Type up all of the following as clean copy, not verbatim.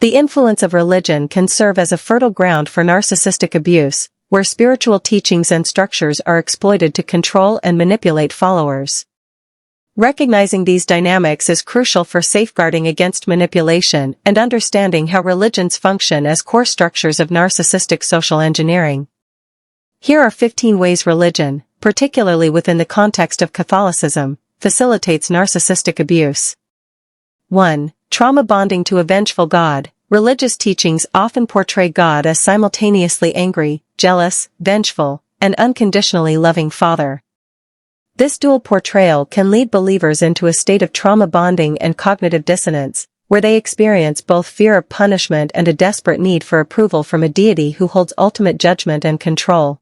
The influence of religion can serve as a fertile ground for narcissistic abuse, where spiritual teachings and structures are exploited to control and manipulate followers. Recognizing these dynamics is crucial for safeguarding against manipulation and understanding how religions function as core structures of narcissistic social engineering. Here are 15 ways religion, particularly within the context of Catholicism, facilitates narcissistic abuse. 1. Trauma bonding to a vengeful God. Religious teachings often portray God as simultaneously angry, jealous, vengeful, and unconditionally loving Father. This dual portrayal can lead believers into a state of trauma bonding and cognitive dissonance, where they experience both fear of punishment and a desperate need for approval from a deity who holds ultimate judgment and control.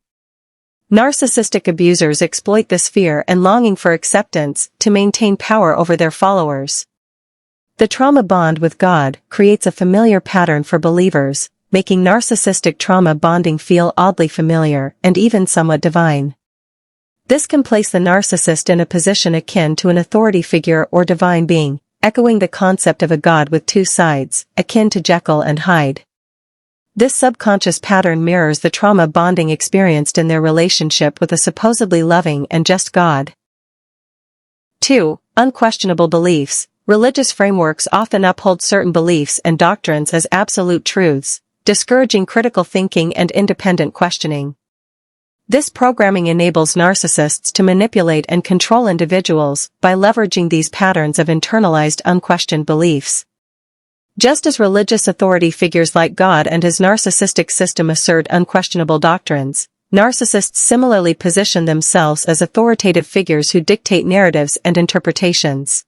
Narcissistic abusers exploit this fear and longing for acceptance to maintain power over their followers. The trauma bond with God creates a familiar pattern for believers, making narcissistic trauma bonding feel oddly familiar and even somewhat divine. This can place the narcissist in a position akin to an authority figure or divine being, echoing the concept of a god with two sides, akin to Jekyll and Hyde. This subconscious pattern mirrors the trauma bonding experienced in their relationship with a supposedly loving and just God. 2. Unquestionable beliefs. Religious frameworks often uphold certain beliefs and doctrines as absolute truths, discouraging critical thinking and independent questioning. This programming enables narcissists to manipulate and control individuals by leveraging these patterns of internalized unquestioned beliefs. Just as religious authority figures like God and his narcissistic system assert unquestionable doctrines, narcissists similarly position themselves as authoritative figures who dictate narratives and interpretations.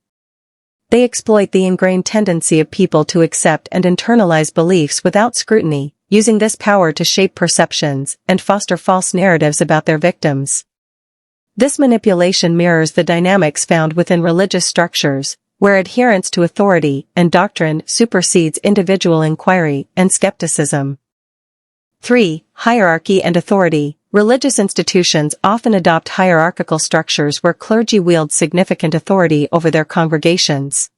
They exploit the ingrained tendency of people to accept and internalize beliefs without scrutiny, using this power to shape perceptions and foster false narratives about their victims. This manipulation mirrors the dynamics found within religious structures, where adherence to authority and doctrine supersedes individual inquiry and skepticism. 3. Hierarchy and authority. Religious institutions often adopt hierarchical structures where clergy wield significant authority over their congregations.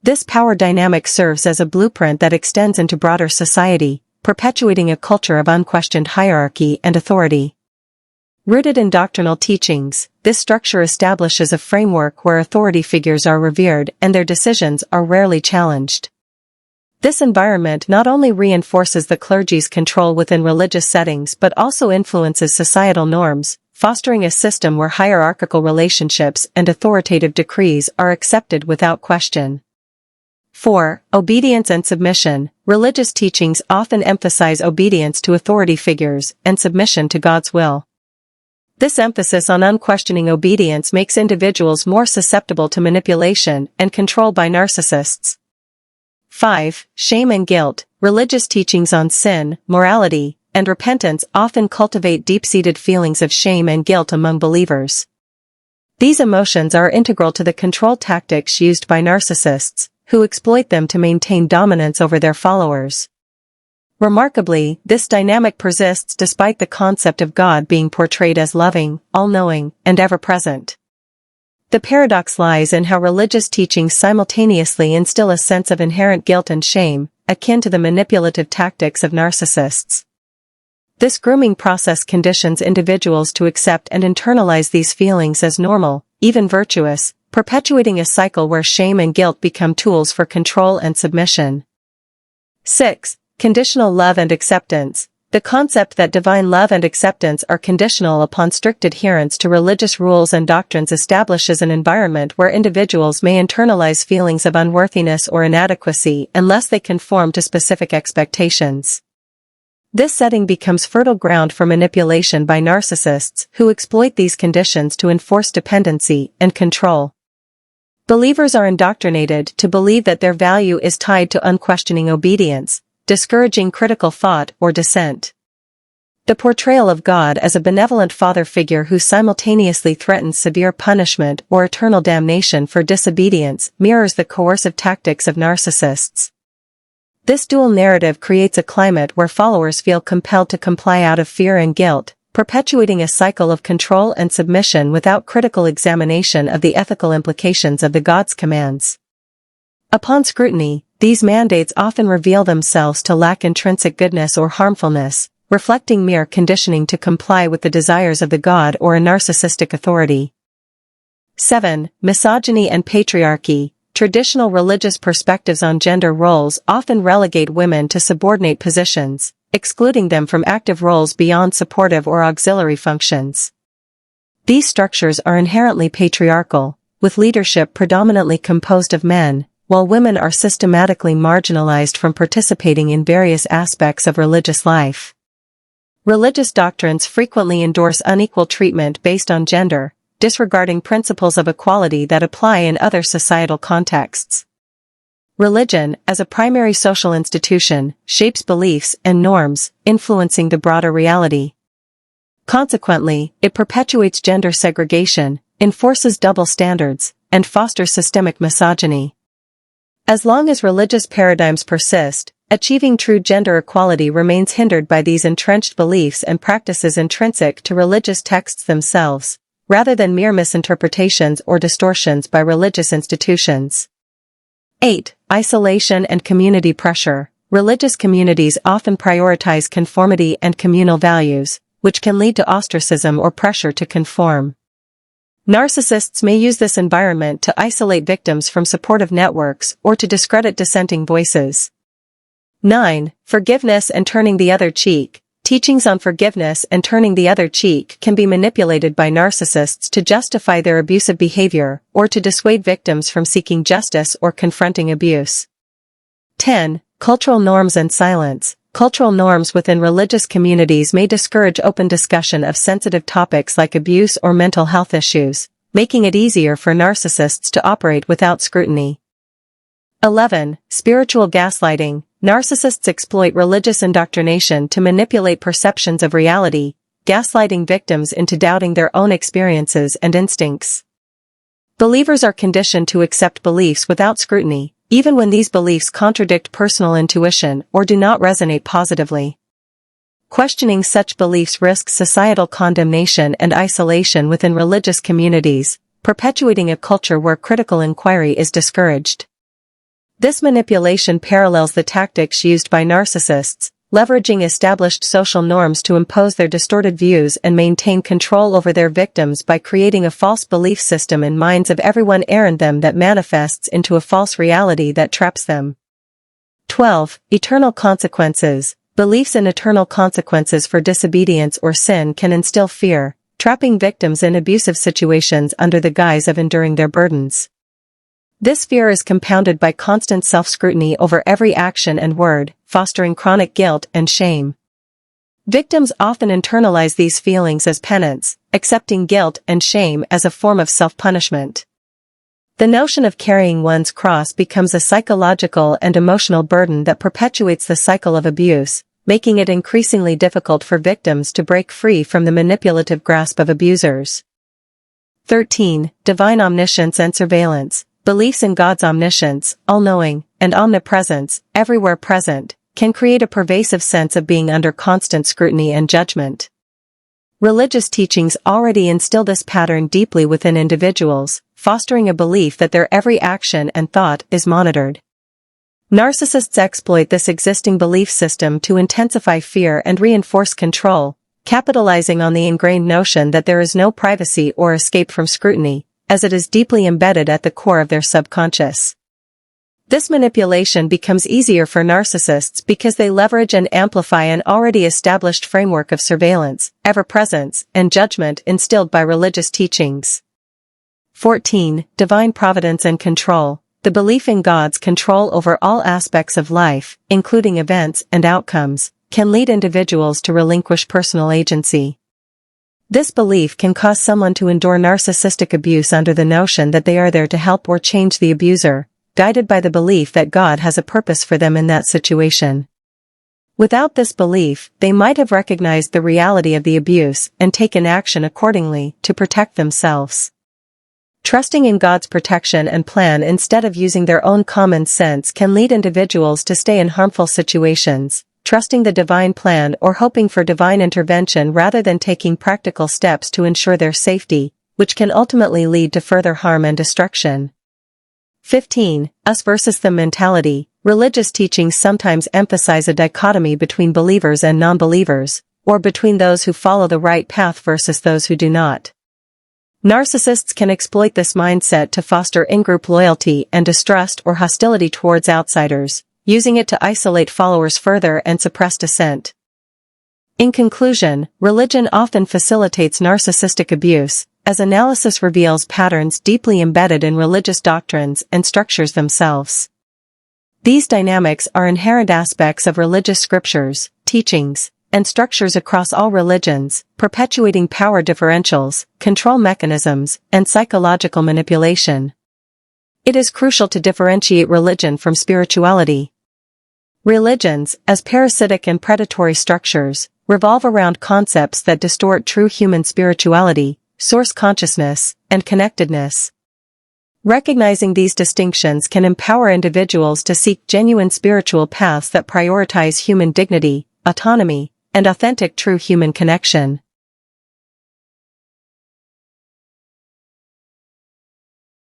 This power dynamic serves as a blueprint that extends into broader society, perpetuating a culture of unquestioned hierarchy and authority. Rooted in doctrinal teachings, this structure establishes a framework where authority figures are revered and their decisions are rarely challenged. This environment not only reinforces the clergy's control within religious settings but also influences societal norms, fostering a system where hierarchical relationships and authoritative decrees are accepted without question. 4. Obedience and submission. Religious teachings often emphasize obedience to authority figures and submission to God's will. This emphasis on unquestioning obedience makes individuals more susceptible to manipulation and control by narcissists. 5. Shame and guilt. Religious teachings on sin, morality, and repentance often cultivate deep-seated feelings of shame and guilt among believers. These emotions are integral to the control tactics used by narcissists, who exploit them to maintain dominance over their followers. Remarkably, this dynamic persists despite the concept of God being portrayed as loving, all-knowing, and ever-present. The paradox lies in how religious teachings simultaneously instill a sense of inherent guilt and shame, akin to the manipulative tactics of narcissists. This grooming process conditions individuals to accept and internalize these feelings as normal, even virtuous, perpetuating a cycle where shame and guilt become tools for control and submission. 6. Conditional love and acceptance. The concept that divine love and acceptance are conditional upon strict adherence to religious rules and doctrines establishes an environment where individuals may internalize feelings of unworthiness or inadequacy unless they conform to specific expectations. This setting becomes fertile ground for manipulation by narcissists who exploit these conditions to enforce dependency and control. Believers are indoctrinated to believe that their value is tied to unquestioning obedience, discouraging critical thought or dissent. The portrayal of God as a benevolent father figure who simultaneously threatens severe punishment or eternal damnation for disobedience mirrors the coercive tactics of narcissists. This dual narrative creates a climate where followers feel compelled to comply out of fear and guilt, perpetuating a cycle of control and submission without critical examination of the ethical implications of the God's commands. Upon scrutiny, these mandates often reveal themselves to lack intrinsic goodness or harmfulness, reflecting mere conditioning to comply with the desires of the god or a narcissistic authority. 7. Misogyny and patriarchy. Traditional religious perspectives on gender roles often relegate women to subordinate positions, excluding them from active roles beyond supportive or auxiliary functions. These structures are inherently patriarchal, with leadership predominantly composed of men, while women are systematically marginalized from participating in various aspects of religious life. Religious doctrines frequently endorse unequal treatment based on gender, disregarding principles of equality that apply in other societal contexts. Religion, as a primary social institution, shapes beliefs and norms, influencing the broader reality. Consequently, it perpetuates gender segregation, enforces double standards, and fosters systemic misogyny. As long as religious paradigms persist, achieving true gender equality remains hindered by these entrenched beliefs and practices intrinsic to religious texts themselves, rather than mere misinterpretations or distortions by religious institutions. 8. Isolation and community pressure. Religious communities often prioritize conformity and communal values, which can lead to ostracism or pressure to conform. Narcissists may use this environment to isolate victims from supportive networks or to discredit dissenting voices. 9. Forgiveness and turning the other cheek. Teachings on forgiveness and turning the other cheek can be manipulated by narcissists to justify their abusive behavior or to dissuade victims from seeking justice or confronting abuse. 10. Cultural norms and silence. Cultural norms within religious communities may discourage open discussion of sensitive topics like abuse or mental health issues, making it easier for narcissists to operate without scrutiny. 11. Spiritual gaslighting. Narcissists exploit religious indoctrination to manipulate perceptions of reality, gaslighting victims into doubting their own experiences and instincts. Believers are conditioned to accept beliefs without scrutiny, even when these beliefs contradict personal intuition or do not resonate positively. Questioning such beliefs risks societal condemnation and isolation within religious communities, perpetuating a culture where critical inquiry is discouraged. This manipulation parallels the tactics used by narcissists, leveraging established social norms to impose their distorted views and maintain control over their victims by creating a false belief system in minds of everyone around them that manifests into a false reality that traps them. 12. Eternal consequences. Beliefs in eternal consequences for disobedience or sin can instill fear, trapping victims in abusive situations under the guise of enduring their burdens. This fear is compounded by constant self-scrutiny over every action and word, fostering chronic guilt and shame. Victims often internalize these feelings as penance, accepting guilt and shame as a form of self-punishment. The notion of carrying one's cross becomes a psychological and emotional burden that perpetuates the cycle of abuse, making it increasingly difficult for victims to break free from the manipulative grasp of abusers. 13. Divine omniscience and surveillance. Beliefs in God's omniscience, all-knowing, and omnipresence, everywhere present, can create a pervasive sense of being under constant scrutiny and judgment. Religious teachings already instill this pattern deeply within individuals, fostering a belief that their every action and thought is monitored. Narcissists exploit this existing belief system to intensify fear and reinforce control, capitalizing on the ingrained notion that there is no privacy or escape from scrutiny, as it is deeply embedded at the core of their subconscious. This manipulation becomes easier for narcissists because they leverage and amplify an already established framework of surveillance, ever-presence, and judgment instilled by religious teachings. 14. Divine providence and control. The belief in God's control over all aspects of life, including events and outcomes, can lead individuals to relinquish personal agency. This belief can cause someone to endure narcissistic abuse under the notion that they are there to help or change the abuser, guided by the belief that God has a purpose for them in that situation. Without this belief, they might have recognized the reality of the abuse and taken action accordingly to protect themselves. Trusting in God's protection and plan instead of using their own common sense can lead individuals to stay in harmful situations, trusting the divine plan or hoping for divine intervention rather than taking practical steps to ensure their safety, which can ultimately lead to further harm and destruction. 15. Us versus them mentality. Religious teachings sometimes emphasize a dichotomy between believers and non-believers, or between those who follow the right path versus those who do not. Narcissists can exploit this mindset to foster in-group loyalty and distrust or hostility towards outsiders, using it to isolate followers further and suppress dissent. In conclusion, religion often facilitates narcissistic abuse, as analysis reveals patterns deeply embedded in religious doctrines and structures themselves. These dynamics are inherent aspects of religious scriptures, teachings, and structures across all religions, perpetuating power differentials, control mechanisms, and psychological manipulation. It is crucial to differentiate religion from spirituality. Religions, as parasitic and predatory structures, revolve around concepts that distort true human spirituality, source consciousness, and connectedness. Recognizing these distinctions can empower individuals to seek genuine spiritual paths that prioritize human dignity, autonomy, and authentic true human connection.